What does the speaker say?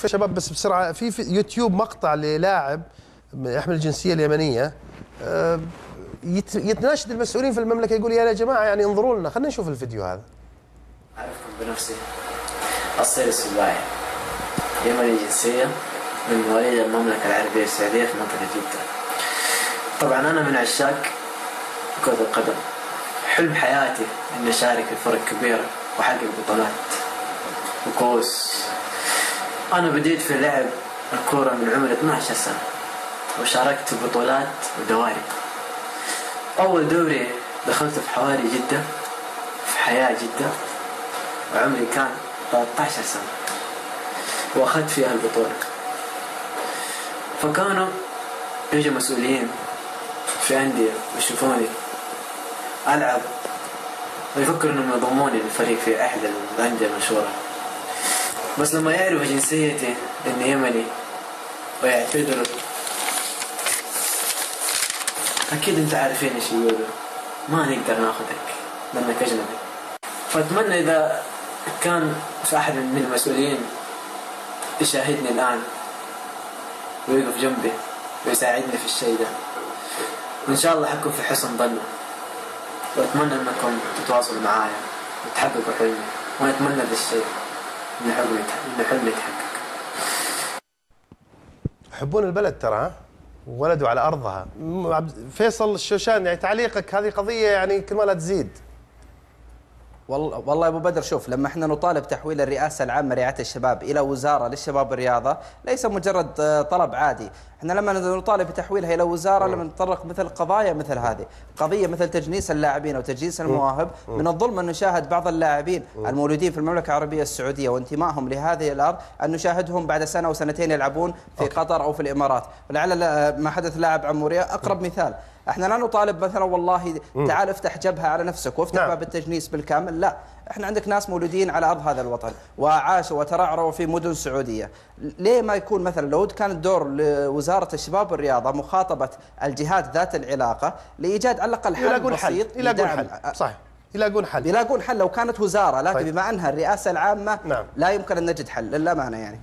شباب بس بسرعه، في يوتيوب مقطع للاعب يحمل الجنسيه اليمنيه يتناشد المسؤولين في المملكه، يقول يا جماعه يعني انظروا لنا، خلينا نشوف الفيديو هذا. أعرفكم بنفسي الصيد السباعي، يمني الجنسية، من مواليد المملكة العربية السعودية في منطقة جدة. طبعا أنا من عشاق كرة القدم، حلم حياتي إني أشارك في فرق كبيرة وأحقق بطولات وكؤوس. أنا بديت في لعب الكورة من عمر 12 سنة وشاركت في بطولات ودواري. أول دوري دخلت في حواري جدة في حياة جدة وعمري كان 13 سنة وأخذت فيها البطولة. فكانوا يجوا مسؤولين في أندية ويشوفوني ألعب ويفكروا إنهم يضموني للفريق في أحد الأندية المشهورة، بس لما يعرفوا جنسيتي إني يمني ويعتذروا، أكيد أنت عارفين إيش يقولوا، ما نقدر ناخذك لأنك أجنبي. فأتمنى إذا كان في أحد من المسؤولين يشاهدني الآن ويقف جنبي ويساعدني في الشيء ده، وإن شاء الله حكون في حسن ظنه، وأتمنى أنكم تتواصلوا معايا وتحققوا حلمي، وأتمنى ذا الشيء إن حلمي يتحقق. يحبون البلد ترى، ولدوا على أرضها. فيصل الشوشان، يعني تعليقك، هذه قضية يعني كل ما لا تزيد. والله يا ابو بدر، شوف، لما احنا نطالب تحويل الرئاسه العامه لرعايه الشباب الى وزاره للشباب والرياضه، ليس مجرد طلب عادي. احنا لما نطالب بتحويلها الى وزاره، لما نتطرق مثل قضايا مثل هذه، قضيه مثل تجنيس اللاعبين او تجنيس المواهب، من الظلم ان نشاهد بعض اللاعبين المولودين في المملكه العربيه السعوديه وانتمائهم لهذه الارض، ان نشاهدهم بعد سنه او سنتين يلعبون في قطر او في الامارات. ولعل ما حدث لاعب عموريه اقرب مثال. احنا لا نطالب مثلا والله تعال افتح جبهه على نفسك وافتح باب التجنيس بالكامل، لا، احنا عندك ناس مولودين على ارض هذا الوطن وعاشوا وترعرعوا في مدن سعوديه. ليه ما يكون مثلا لو كان الدور لوزاره الشباب والرياضه مخاطبه الجهات ذات العلاقه لايجاد على الاقل حل بسيط يلاقون حل، صح، يلاقون حل لو كانت وزاره، لكن بما انها الرئاسه العامه لا يمكن ان نجد حل للامانه يعني.